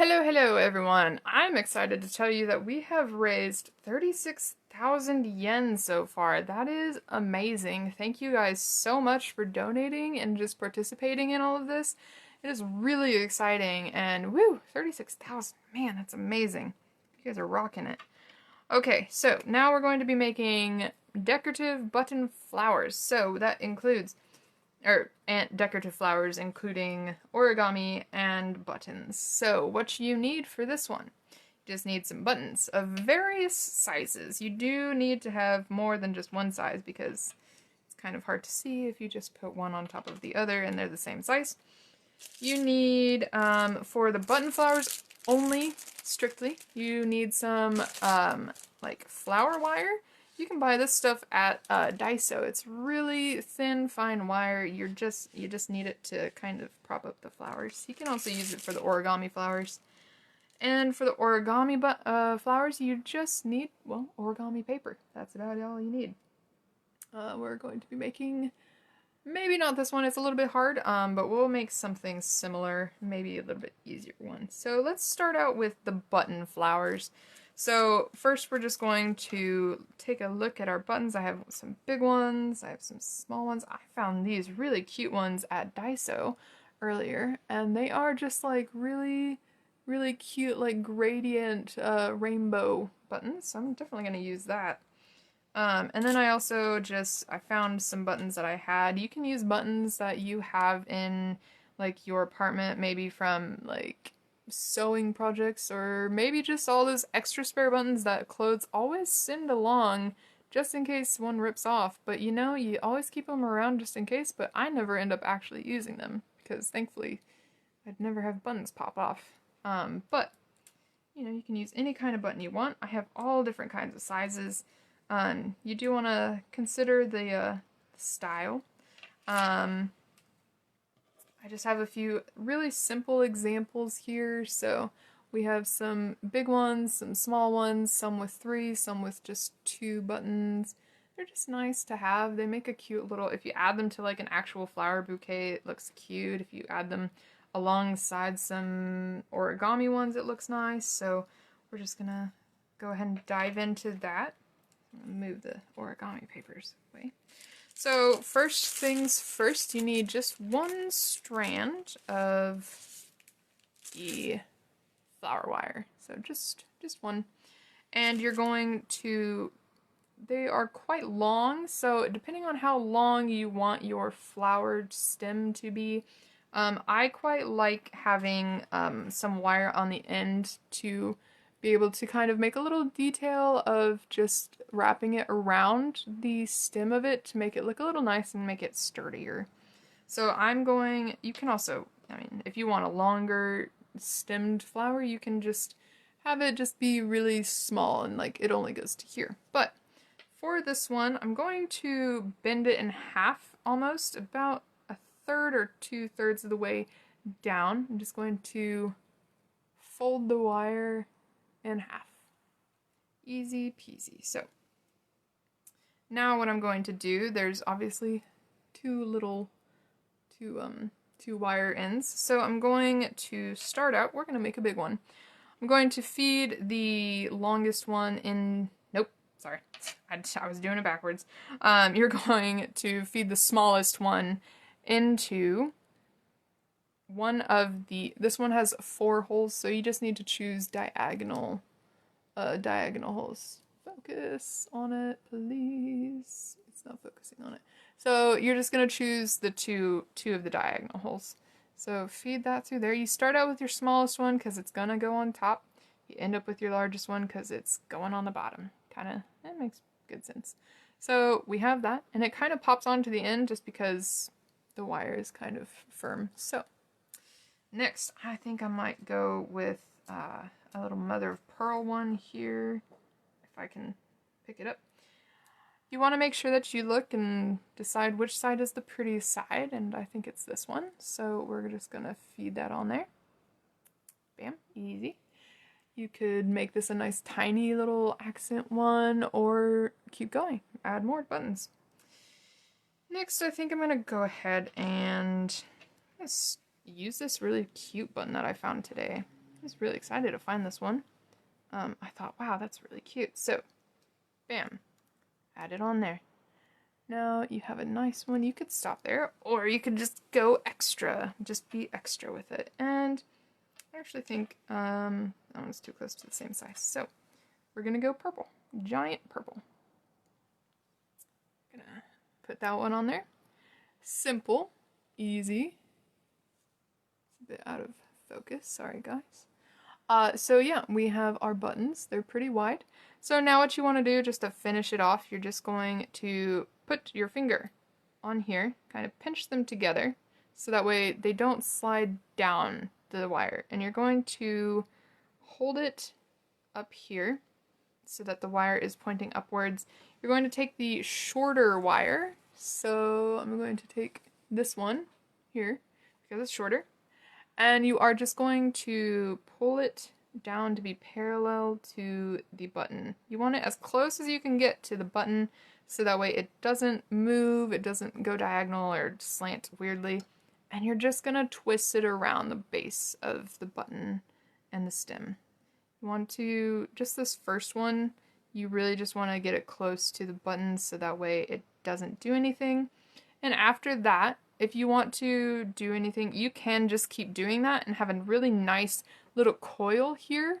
Hello everyone. I'm excited to tell you that we have raised 36,000 yen so far. That is amazing. Thank you guys so much for donating and just participating in all of this. It is really exciting and woo, 36,000. Man, that's amazing. You guys are rocking it. Okay, so now we're going to be making decorative button flowers. So that includes and decorative flowers, including origami and buttons. So what you need for this one, you just need some buttons of various sizes. You do need to have more than just one size because it's kind of hard to see if you just put one on top of the other and they're the same size. You need, for the button flowers only, strictly, you need some, like flower wire. You can buy this stuff at Daiso. It's really thin, fine wire. You just need it to kind of prop up the flowers. You can also use it for the origami flowers. And for the origami flowers, you just need, well, origami paper. That's about all you need. We're going to be making, maybe not this one, it's a little bit hard, but we'll make something similar, maybe a little bit easier one. So let's start out with the button flowers. So first we're just going to take a look at our buttons. I have some big ones, I have some small ones. I found these really cute ones at Daiso earlier, and they are just like really cute, like gradient rainbow buttons. So I'm definitely going to use that. And then I also I found some buttons that I had. You can use buttons that you have in like your apartment, maybe from like sewing projects, or maybe just all those extra spare buttons that clothes always send along just in case one rips off. But you know, you always keep them around just in case, but I never end up actually using them because thankfully I'd never have buttons pop off. But you know, you can use any kind of button you want. I have all different kinds of sizes. You do want to consider the style. I just have a few really simple examples here. So we have some big ones, some small ones, some with 3, some with just 2 buttons. They're just nice to have. They make a cute little, if you add them to like an actual flower bouquet, it looks cute. If you add them alongside some origami ones, it looks nice. So we're just gonna go ahead and dive into that. Move the origami papers away. So first things first, you need just one strand of the flower wire. So just one. And you're going to, they are quite long, so depending on how long you want your flowered stem to be, I quite like having some wire on the end to be able to kind of make a little detail of just wrapping it around the stem of it to make it look a little nice and make it sturdier. So you can also, I mean, if you want a longer stemmed flower, you can just have it just be really small and like it only goes to here. But for this one, I'm going to bend it in half almost, about 1/3 or 2/3 of the way down. I'm just going to fold the wire in half. Easy peasy. So now what I'm going to do, there's obviously two wire ends. So I'm going to start out, we're going to make a big one. I'm going to feed the longest one in, nope, sorry, I was doing it backwards. You're going to feed the smallest one into one of this one has 4 holes, so you just need to choose diagonal holes. Focus on it, please. It's not focusing on it. So you're just gonna choose the two of the diagonal holes. So feed that through there. You start out with your smallest one because it's gonna go on top. You end up with your largest one because it's going on the bottom. That makes good sense. So we have that, and it kind of pops onto the end just because the wire is kind of firm. So next, I think I might go with a little mother of pearl one here, if I can pick it up. You want to make sure that you look and decide which side is the prettiest side, and I think it's this one. So we're just going to feed that on there. Bam, easy. You could make this a nice tiny little accent one, or keep going, add more buttons. Next, I think I'm going to go ahead and use this really cute button that I found today. was really excited to find this one. I thought, wow, that's really cute. So, bam, add it on there. Now you have a nice one. You could stop there, or you could just go extra. Just be extra with it. And I actually think that one's too close to the same size. So we're gonna go purple, giant purple. Gonna put that one on there. Simple, easy. It's a bit out of focus. Sorry, guys. So yeah, we have our buttons. They're pretty wide. So now what you want to do, just to finish it off, you're just going to put your finger on here, kind of pinch them together, so that way they don't slide down the wire. And you're going to hold it up here so that the wire is pointing upwards. You're going to take the shorter wire. So I'm going to take this one here because it's shorter. And you are just going to pull it down to be parallel to the button. You want it as close as you can get to the button so that way it doesn't move, it doesn't go diagonal or slant weirdly. And you're just going to twist it around the base of the button and the stem. You want to, just this first one, you really just want to get it close to the button so that way it doesn't do anything. And after that, if you want to do anything, you can just keep doing that and have a really nice little coil here.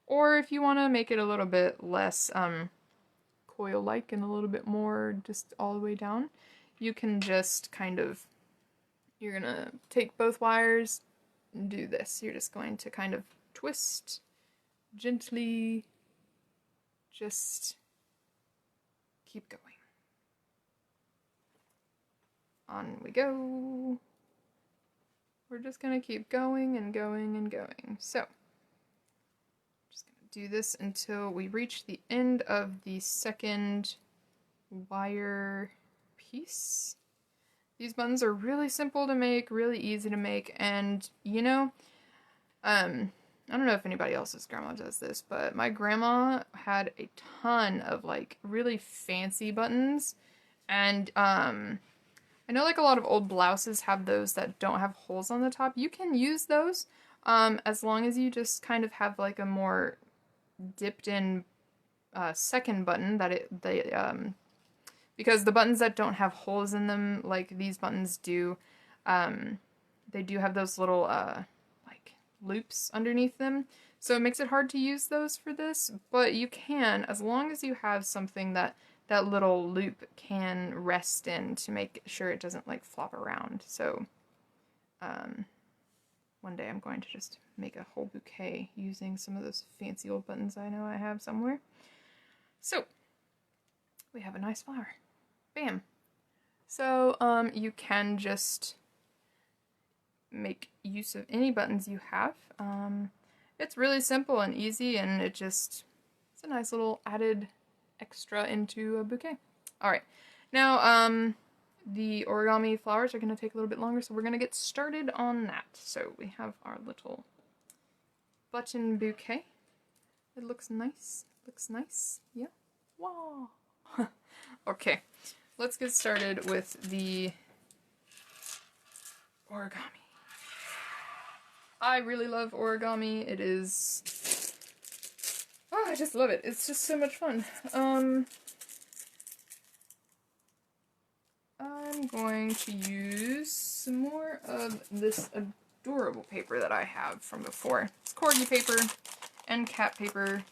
Or if you want to make it a little bit less coil-like and a little bit more just all the way down, you can just kind of, you're going to take both wires and do this. You're just going to kind of twist gently, just keep going. On we go. We're just going to keep going and going and going. So, just going to do this until we reach the end of the second wire piece. These buttons are really simple to make, really easy to make, and you know, I don't know if anybody else's grandma does this, but my grandma had a ton of like really fancy buttons, and I know like a lot of old blouses have those that don't have holes on the top. You can use those as long as you just kind of have like a more dipped in second button that because the buttons that don't have holes in them like these buttons do, they do have those little like loops underneath them. So it makes it hard to use those for this, but you can as long as you have something that little loop can rest in to make sure it doesn't like flop around. So one day I'm going to just make a whole bouquet using some of those fancy old buttons I know I have somewhere. So we have a nice flower. Bam. So you can just make use of any buttons you have. It's really simple and easy, and it's a nice little added extra into a bouquet. Alright, now the origami flowers are going to take a little bit longer, so we're going to get started on that. So we have our little button bouquet. It looks nice. Yeah. Wow. Okay, let's get started with the origami. I really love origami. It is... Oh, I just love it. It's just so much fun. I'm going to use some more of this adorable paper that I have from before. It's corgi paper and cat paper.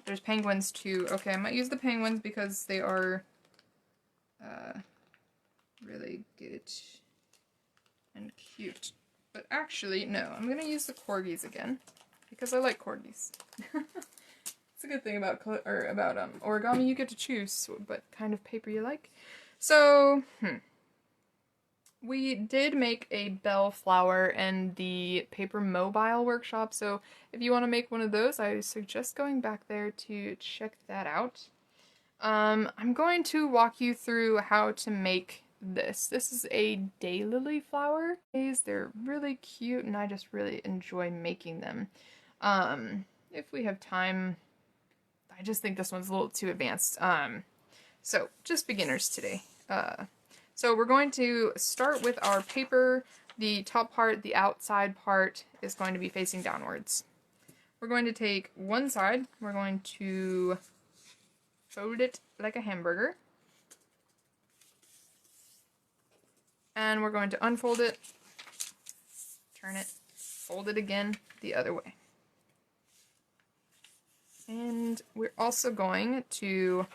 There's penguins too. Okay, I might use the penguins because they are really good and cute. But actually, no, I'm going to use the corgis again because I like corgis. It's a good thing about origami, you get to choose what kind of paper you like. So, we did make a bell flower in the paper mobile workshop, so if you want to make one of those, I suggest going back there to check that out. I'm going to walk you through how to make this. This is a daylily flower. They're really cute, and I just really enjoy making them. If we have time... I just think this one's a little too advanced. So, just beginners today. So we're going to start with our paper. the top part, the outside part, is going to be facing downwards. We're going to take one side, we're going to fold it like a hamburger, and we're going to unfold it, turn it, fold it again the other way. And we're also going to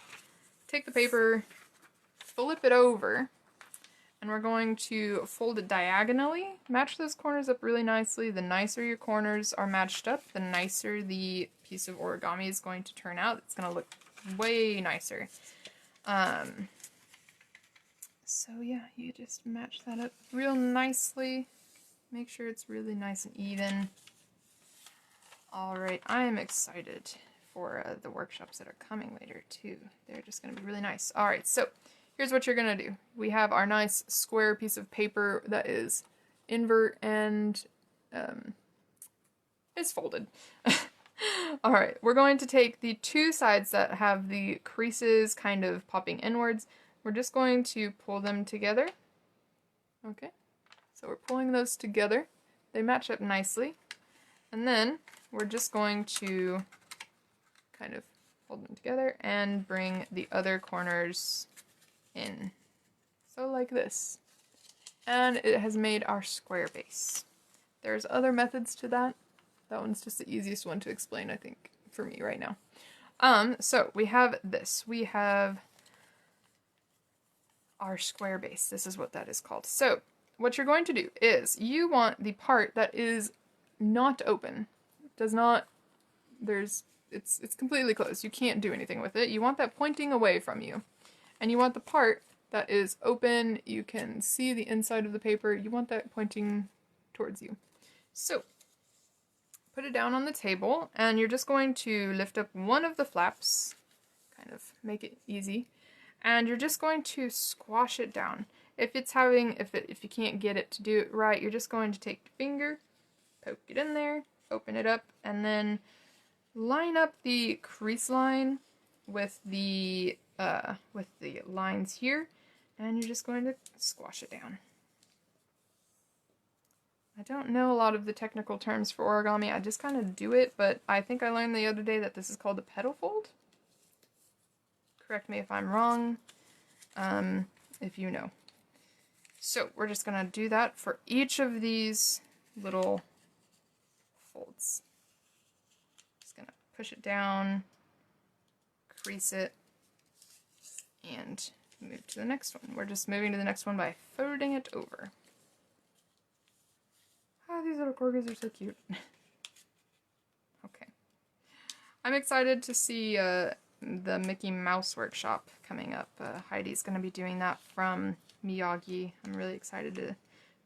take the paper, flip it over, and we're going to fold it diagonally, match those corners up really nicely. The nicer your corners are matched up, the nicer the piece of origami is going to turn out. It's going to look way nicer. So yeah, you just match that up real nicely. Make sure it's really nice and even. Alright, I am excited for the workshops that are coming later too. They're just going to be really nice. Alright, so here's what you're going to do. We have our nice square piece of paper that is invert and is folded. Alright, we're going to take the two sides that have the creases kind of popping inwards. We're just going to pull them together. Okay, so we're pulling those together. They match up nicely. And then we're just going to kind of fold them together and bring the other corners in. So like this. And it has made our square base. There's other methods to that. That one's just the easiest one to explain, I think, for me right now. So we have this. We have our square base. This is what that is called. So what you're going to do is you want the part that is not open. Does not, it's completely closed. You can't do anything with it. You want that pointing away from you. And you want the part that is open. You can see the inside of the paper. You want that pointing towards you. So put it down on the table and you're just going to lift up one of the flaps, kind of make it easy. And you're just going to squash it down. If you can't get it to do it right, you're just going to take your finger, poke it in there, open it up, and then line up the crease line with the lines here, and you're just going to squash it down. I don't know a lot of the technical terms for origami. I just kind of do it, but I think I learned the other day that this is called a petal fold. Correct me if I'm wrong, if you know. So we're just going to do that for each of these little folds. Just going to push it down, crease it, and move to the next one. We're just moving to the next one by folding it over. Oh, these little corgis are so cute. Okay. I'm excited to see the Mickey Mouse workshop coming up. Heidi's going to be doing that from Miyagi. I'm really excited to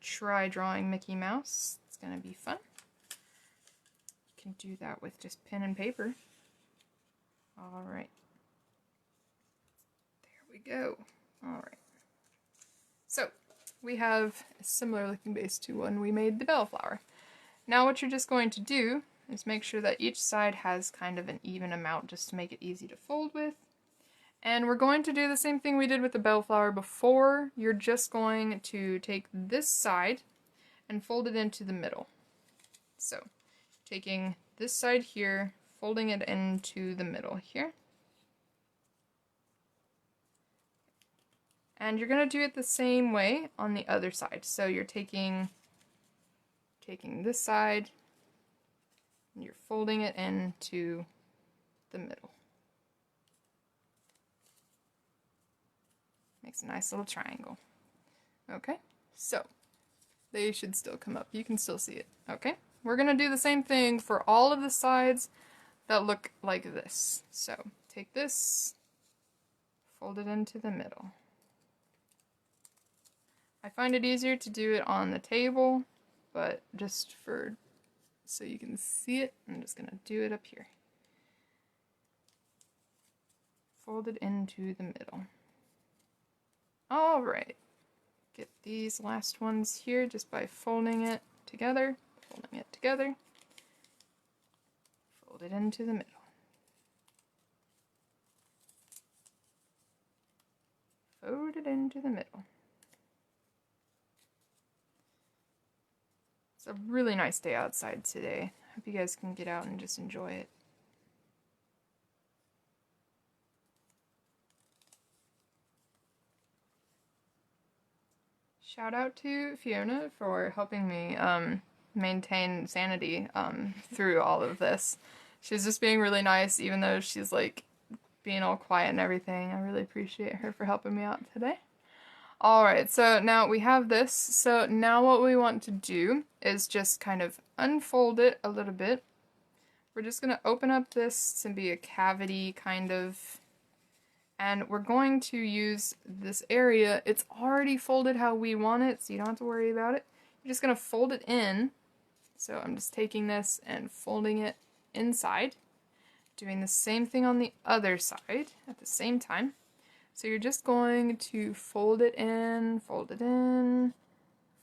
try drawing Mickey Mouse. It's going to be fun. You can do that with just pen and paper. Alright. There we go. Alright. So, we have a similar looking base to when we made the bellflower. Now what you're just going to do is make sure that each side has kind of an even amount just to make it easy to fold with. And we're going to do the same thing we did with the bellflower before. You're just going to take this side and fold it into the middle. So, taking this side here, folding it into the middle here. And you're going to do it the same way on the other side. So you're taking this side, and you're folding it into the middle. Makes a nice little triangle. Okay, so they should still come up. You can still see it. Okay, we're going to do the same thing for all of the sides that look like this. So take this, fold it into the middle. I find it easier to do it on the table, but just so you can see it, I'm just going to do it up here. Fold it into the middle. Alright, get these last ones here just by folding it together, fold it into the middle. Fold it into the middle. It's a really nice day outside today. Hope you guys can get out and just enjoy it. Shout out to Fiona for helping me maintain sanity through all of this. She's just being really nice, even though she's like being all quiet and everything. I really appreciate her for helping me out today. Alright, so now we have this. So now what we want to do is just kind of unfold it a little bit. We're just going to open up this to be a cavity kind of, and we're going to use this area. It's already folded how we want it, so you don't have to worry about it. You're just going to fold it in. So I'm just taking this and folding it inside. Doing the same thing on the other side at the same time. So you're just going to fold it in, fold it in,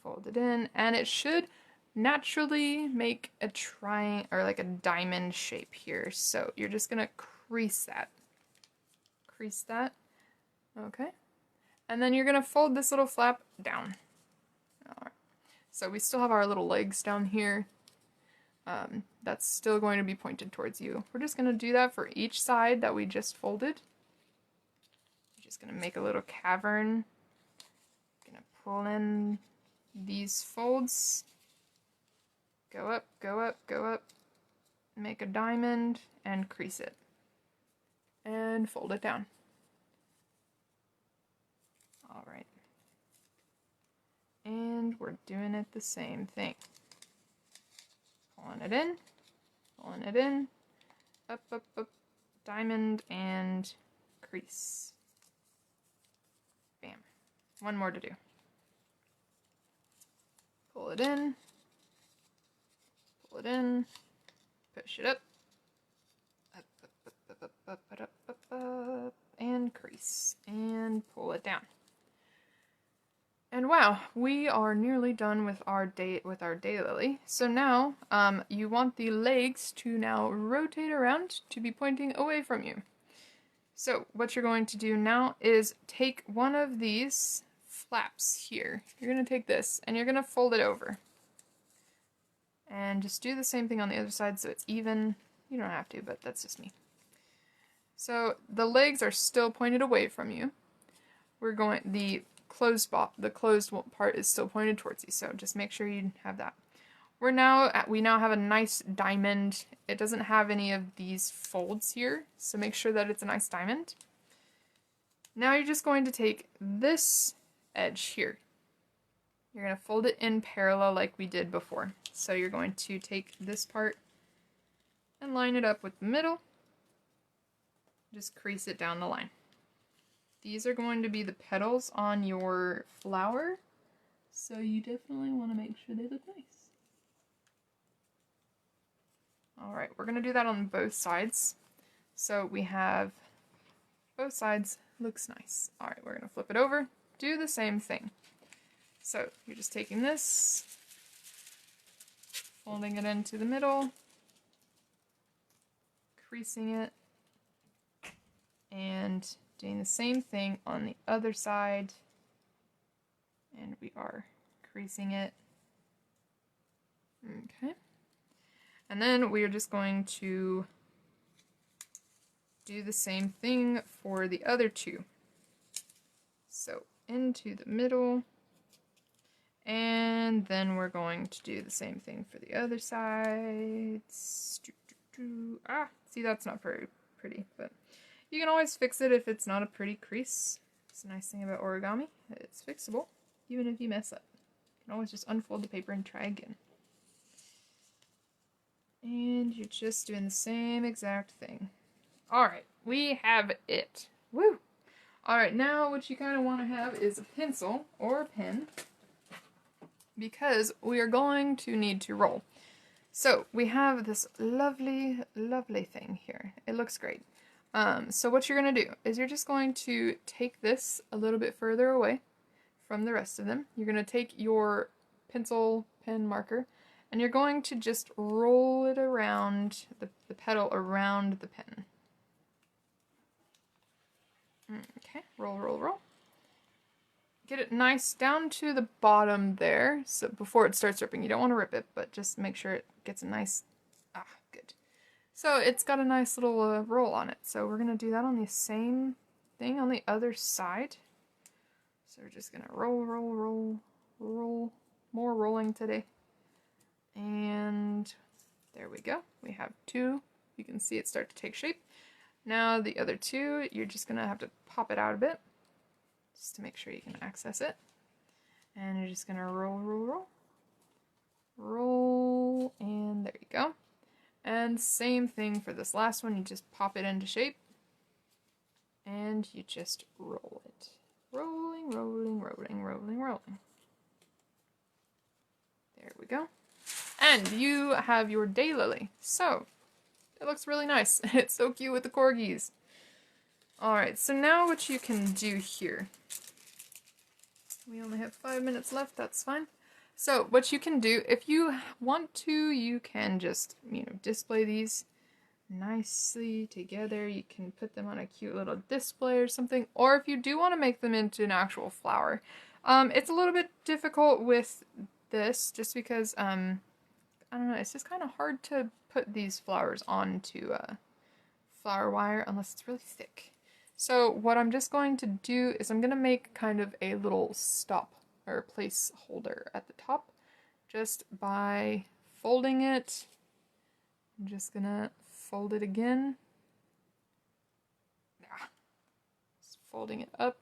fold it in, and it should naturally make a triangle or like a diamond shape here. So you're just gonna crease that. Crease that. Okay. And then you're gonna fold this little flap down. Alright. So we still have our little legs down here. That's still going to be pointed towards you. We're just gonna do that for each side that we just folded. Just gonna make a little cavern. Gonna pull in these folds. Go up, go up, go up. Make a diamond and crease it. And fold it down. Alright. And we're doing it the same thing. Pulling it in. Pulling it in. Up, up, up. Diamond and crease. Bam. One more to do. Pull it in. Pull it in. Push it up. Up, up, up, up, up, up, up, up, up, and crease. And pull it down. And wow, we are nearly done with our daylily. So now, you want the legs to now rotate around to be pointing away from you. So what you're going to do now is take one of these flaps here. You're going to take this and you're going to fold it over. And just do the same thing on the other side so it's even. You don't have to, but that's just me. So the legs are still pointed away from you. The closed part is still pointed towards you, so just make sure you have that. We now have a nice diamond. It doesn't have any of these folds here, so make sure that it's a nice diamond. Now you're just going to take this edge here. You're going to fold it in parallel like we did before. So you're going to take this part and line it up with the middle. Just crease it down the line. These are going to be the petals on your flower, so you definitely want to make sure they look nice. Alright, we're going to do that on both sides. So we have both sides, looks nice. Alright, we're going to flip it over, do the same thing. So you're just taking this, folding it into the middle, creasing it, and doing the same thing on the other side. And we are creasing it. Okay. And then we are just going to do the same thing for the other two. So into the middle, and then we're going to do the same thing for the other side. Ah, see, that's not very pretty, but you can always fix it if it's not a pretty crease. It's a nice thing about origami. It's fixable, even if you mess up. You can always just unfold the paper and try again. And you're just doing the same exact thing. Alright, we have it. Woo! Alright, now what you kind of want to have is a pencil or a pen, because we are going to need to roll. So we have this lovely, lovely thing here. It looks great. So what you're going to do is you're just going to take this a little bit further away from the rest of them. You're going to take your pencil, pen, marker, and you're going to just roll it around, the petal around the pen. Okay, roll, roll, roll. get it nice down to the bottom there, so before it starts ripping. You don't want to rip it, but just make sure it gets a nice, good. So it's got a nice little roll on it. So we're going to do that on the same thing on the other side. So we're just going to roll, roll, roll, roll. More rolling today. And there we go. We have two. You can see it start to take shape. Now the other two, you're just going to have to pop it out a bit, just to make sure you can access it. And you're just going to roll, roll, roll. Roll, and there you go. And same thing for this last one, you just pop it into shape. And you just roll it. Rolling, rolling, rolling, rolling, rolling. There we go. And you have your daylily. So, it looks really nice. It's so cute with the corgis. Alright, so now what you can do here. We only have 5 minutes left, that's fine. So, what you can do, if you want to, you can just, display these nicely together. You can put them on a cute little display or something. Or if you do want to make them into an actual flower. It's a little bit difficult with this, just because, I don't know, it's just kind of hard to put these flowers onto flower wire unless it's really thick. So what I'm just going to do is I'm going to make kind of a little stop or placeholder at the top just by folding it. I'm just going to fold it again. Just folding it up.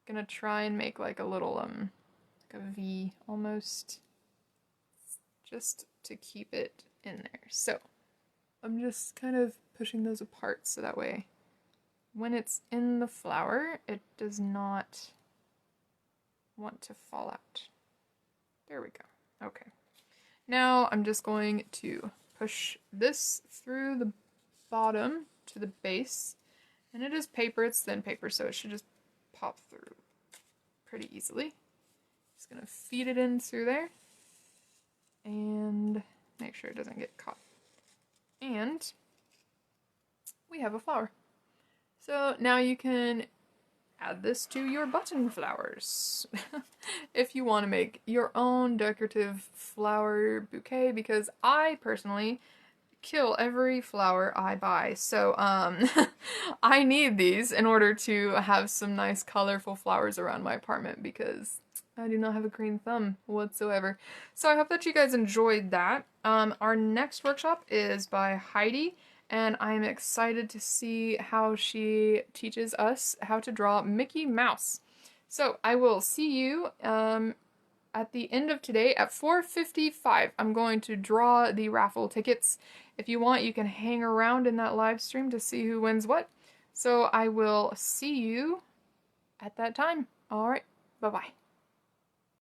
I'm going to try and make like a little like a V almost, just to keep it in there. So I'm just kind of pushing those apart so that way when it's in the flower, it does not want to fall out. There we go. Okay. Now I'm just going to push this through the bottom to the base. And it is paper, it's thin paper, so it should just pop through pretty easily. Just gonna feed it in through there and make sure it doesn't get caught. And we have a flower. So now you can add this to your button flowers if you want to make your own decorative flower bouquet, because I personally kill every flower I buy. So I need these in order to have some nice colorful flowers around my apartment because I do not have a green thumb whatsoever. So I hope that you guys enjoyed that. Our next workshop is by Heidi, and I'm excited to see how she teaches us how to draw Mickey Mouse. So I will see you at the end of today at 4:55. I'm going to draw the raffle tickets. If you want, you can hang around in that live stream to see who wins what. So I will see you at that time. All right, bye-bye.